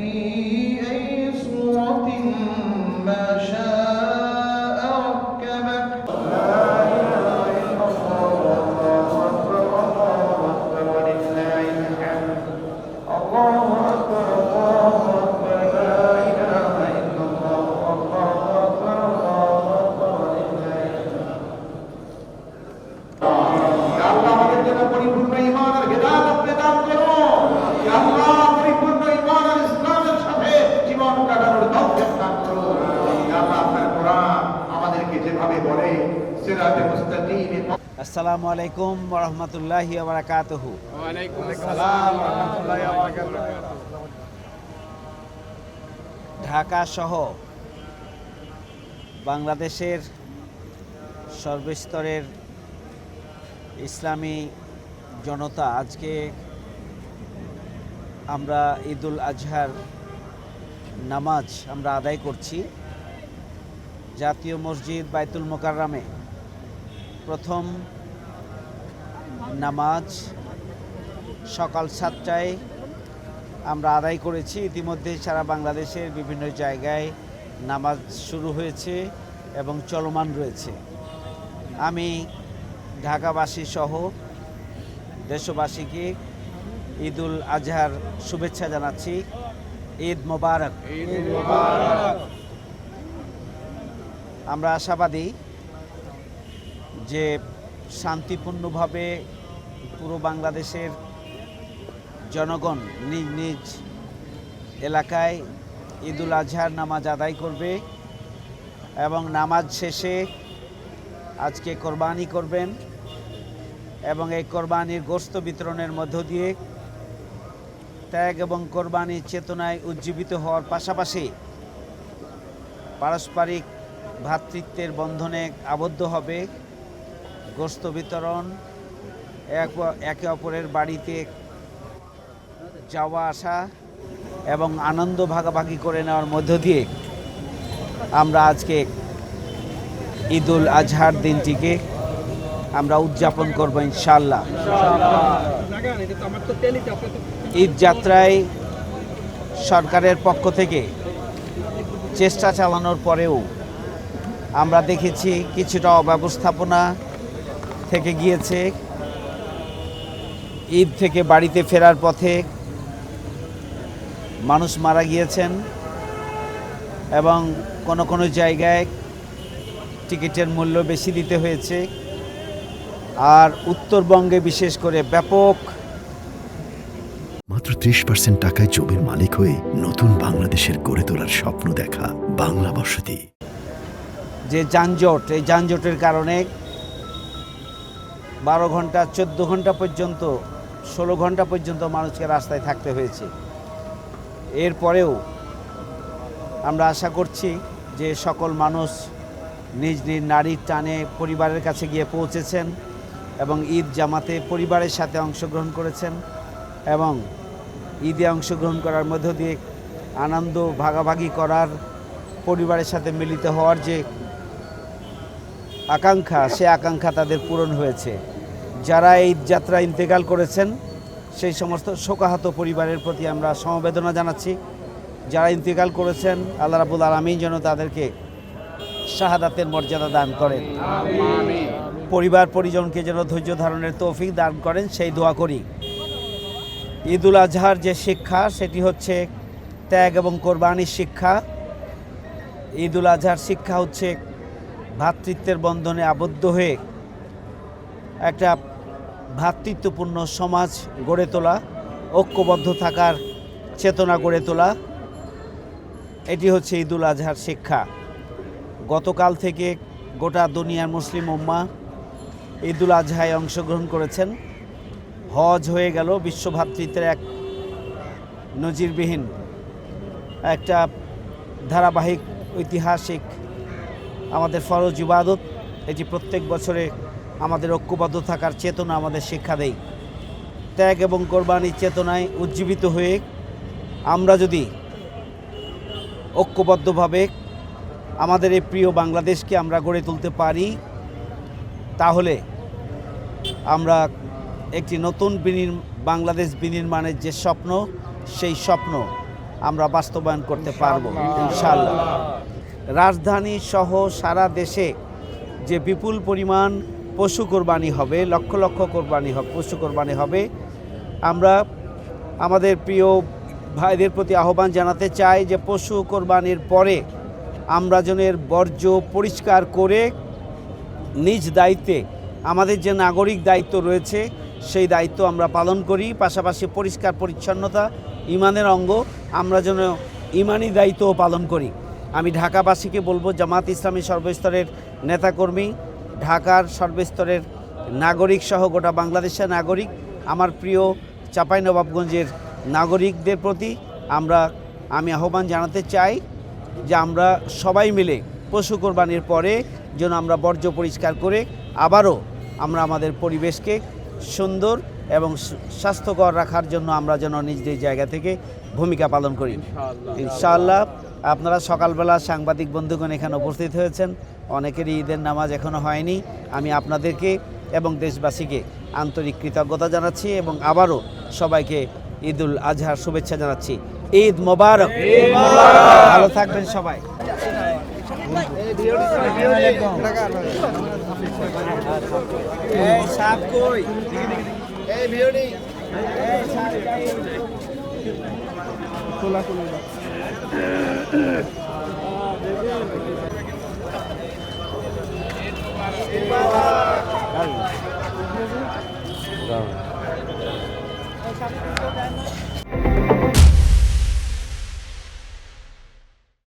أي صورة ما شاء ركبك. لا إله إلا الله والله أكبر الله أكبر ولله الحمد. الله أكبر الله أكبر لا إله إلا الله والله أكبر الله أكبر ولله الحمد. يا الله আমাদের জন্য পরিপূর্ণ ঈমান আর হিদায়াত আপনি দান করুন। ইয়া আল্লাহ পরিপূর্ণ ঈমান আর ইসলামের সাথে জীবন কাটানোর তৌফিক দান করুন। ইয়া আল্লাহ আপনার কোরআন আমাদেরকে যেভাবে বলে সিরাতে মুস্তাকিম। আসসালামু আলাইকুম ওয়া রাহমাতুল্লাহি ওয়া বারাকাতুহু। ওয়া আলাইকুম আসসালাম ওয়া রাহমাতুল্লাহি ওয়া বারাকাতুহু। ঢাকা সহ বাংলাদেশের সর্বস্তরের ইসলামী জনতা আজকে আমরা ঈদুল আজহার নামাজ আমরা আদায় করছি জাতীয় মসজিদ বাইতুল মোকাররমে। প্রথম নামাজ সকাল 7টায় আমরা আদায় করেছি। ইতিমধ্যে সারা বাংলাদেশের বিভিন্ন জায়গায় নামাজ শুরু হয়েছে এবং চলমান রয়েছে। আমি ঢাকাবাসী সহ দেশবাসীকে ঈদুল আজহার শুভেচ্ছা জানাচ্ছি। ঈদ মোবারক। ঈদ মোবারক। আমরা আশাবাদী যে শান্তিপূর্ণভাবে পুরো বাংলাদেশের জনগণ নিজ নিজ এলাকায় ঈদুল আজহার নামাজ আদায় করবে এবং নামাজ শেষে আজকে কোরবানি করবেন এবং এই কোরবানির গোশত বিতরণের মধ্য দিয়ে ত্যাগ এবং কোরবানির চেতনায় উজ্জীবিত হওয়ার পাশাপাশি পারস্পরিক ভ্রাতৃত্বের বন্ধনে আবদ্ধ হবে। গোশত বিতরণ, একে অপরের বাড়িতে যাওয়া আসা এবং আনন্দ ভাগাভাগি করে নেওয়ার মধ্য দিয়ে আমরা আজকে ঈদুল আজহার দিনটিকে আমরা উদযাপন করব ইনশাআল্লাহ। ঈদ যাত্রায় সরকারের পক্ষ থেকে চেষ্টা চালানোর পরেও আমরা দেখেছি কিছুটা অব্যবস্থাপনা থেকে গিয়েছে। ঈদ থেকে বাড়িতে ফেরার পথে মানুষ মারা গিয়েছেন এবং কোনো জায়গায় টিকিটের মূল্য বেশি দিতে হয়েছে। আর উত্তরবঙ্গে বিশেষ করে ব্যাপক মাত্র 30% টাকায় জমির মালিক হয়ে নতুন বাংলাদেশের গড়ে তোলার স্বপ্ন দেখা বাংলা বসতি। যে যানজট, এই যানজটের কারণে 12 ঘন্টা 14 ঘন্টা পর্যন্ত 16 ঘন্টা পর্যন্ত মানুষকে রাস্তায় থাকতে হয়েছে। এরপরেও আমরা আশা করছি যে সকল মানুষ নিজ নিজ নারীর টানে পরিবারের কাছে গিয়ে পৌঁছেছেন এবং ঈদ জামাতে পরিবারের সাথে অংশগ্রহণ করেছেন এবং ঈদে অংশগ্রহণ করার মধ্য দিয়ে আনন্দ ভাগাভাগি করার, পরিবারের সাথে মিলিত হওয়ার যে আকাঙ্ক্ষা, সে আকাঙ্ক্ষা তাদের পূরণ হয়েছে। যারা এই যাত্রা ইন্তেকাল করেছেন সেই সমস্ত শোকাহত পরিবারের প্রতি আমরা সমবেদনা জানাচ্ছি। যারা ইন্তেকাল করেছেন আল্লাহ রাব্বুল আলামিন যেন তাদেরকে শাহাদাতের মর্যাদা দান করেন। আমিন। পরিবার পরিজনকে যেন ধৈর্য ধারণের তৌফিক দান করেন সেই দোয়া করি। ঈদুল আজহার যে শিক্ষা সেটি হচ্ছে ত্যাগ এবং কোরবানির শিক্ষা। ঈদুল আজহার শিক্ষা হচ্ছে ভ্রাতৃত্বের বন্ধনে আবদ্ধ হয়ে একটা ভ্রাতৃত্বপূর্ণ সমাজ গড়ে তোলা, ঐক্যবদ্ধ থাকার চেতনা গড়ে তোলা। এটি হচ্ছে ঈদুল আজহার শিক্ষা। গতকাল থেকে গোটা দুনিয়ার মুসলিম উম্মাহ ঈদুল আজহায় অংশগ্রহণ করেছেন। হজ হয়ে গেল বিশ্ব ভ্রাতৃত্বের এক নজিরবিহীন একটা ধারাবাহিক ঐতিহাসিক আমাদের ফরজ ইবাদত। এটি প্রত্যেক বছরে আমাদের ঐক্যবদ্ধ থাকার চেতনা আমাদের শিক্ষা দেয়। ত্যাগ এবং কোরবানির চেতনায় উজ্জীবিত হয়ে আমরা যদি ঐক্যবদ্ধভাবে আমাদের এই প্রিয় বাংলাদেশকে আমরা গড়ে তুলতে পারি, তাহলে আমরা একটি নতুন বাংলাদেশ বিনির্মাণের যে স্বপ্ন, সেই স্বপ্ন আমরা বাস্তবায়ন করতে পারবো ইনশাআল্লাহ। রাজধানী সহ সারা দেশে যে বিপুল পরিমাণ পশু কোরবানি হবে, লক্ষ লক্ষ কোরবানি হবে, পশু কোরবানি হবে, আমরা আমাদের প্রিয় ভাইদের প্রতি আহ্বান জানাতে চাই যে পশু কোরবানির পরে আমরা যেন এর বর্জ্য পরিষ্কার করে নিজ দায়িত্বে আমাদের যে নাগরিক দায়িত্ব রয়েছে সেই দায়িত্ব আমরা পালন করি। পাশাপাশি পরিষ্কার পরিচ্ছন্নতা ঈমানের অঙ্গ, আমরা যেন ঈমানি দায়িত্বও পালন করি। আমি ঢাকাবাসীকে বলবো, জামাত ইসলামী সর্বস্তরের নেতাকর্মী, ঢাকার সর্বস্তরের নাগরিক সহ গোটা বাংলাদেশের নাগরিক, আমার প্রিয় চাঁপাইনবাবগঞ্জের নাগরিকদের প্রতি আমি আহ্বান জানাতে চাই যে আমরা সবাই মিলে পশু কোরবানির পরে যেন আমরা বর্জ্য পরিষ্কার করে আবারও আমরা আমাদের পরিবেশকে সুন্দর এবং স্বাস্থ্যকর রাখার জন্য আমরা যেন নিজ নিজ জায়গা থেকে ভূমিকা পালন করি ইনশাআল্লাহ। আপনারা সকালবেলা সাংবাদিক বন্ধুগণ এখানে উপস্থিত হয়েছেন, অনেকেরই ঈদের নামাজ এখনও হয়নি। আমি আপনাদেরকে এবং দেশবাসীকে আন্তরিক কৃতজ্ঞতা জানাচ্ছি এবং আবারও সবাইকে ঈদুল আজহার শুভেচ্ছা জানাচ্ছি। ঈদ মোবারক। ভালো থাকবেন সবাই। খোলা